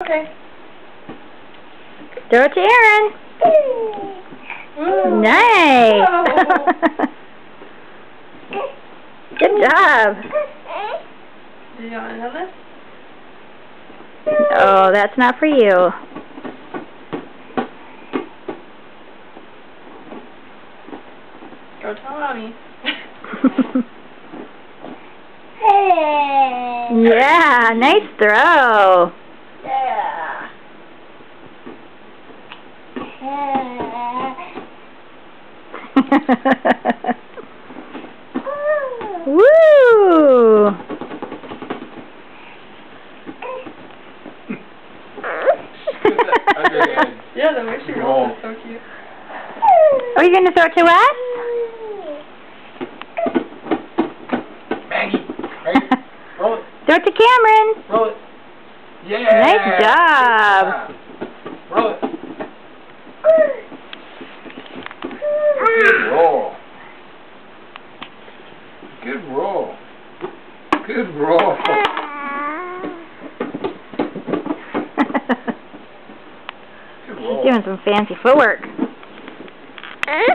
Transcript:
Okay. Throw it to Aaron. Ooh. Nice. Oh. Good job. Do you want another? Oh, that's not for you. Go tell Mommy. Yeah, nice throw. Yeah. Woo! Yeah, the way she rolls is so cute. Are you going to throw it to us? Maggie, right? Roll it. Throw it to Cameron. Roll it. Yeah. Nice job. Roll it. Good roll. Good roll. Good roll. She's doing some fancy footwork.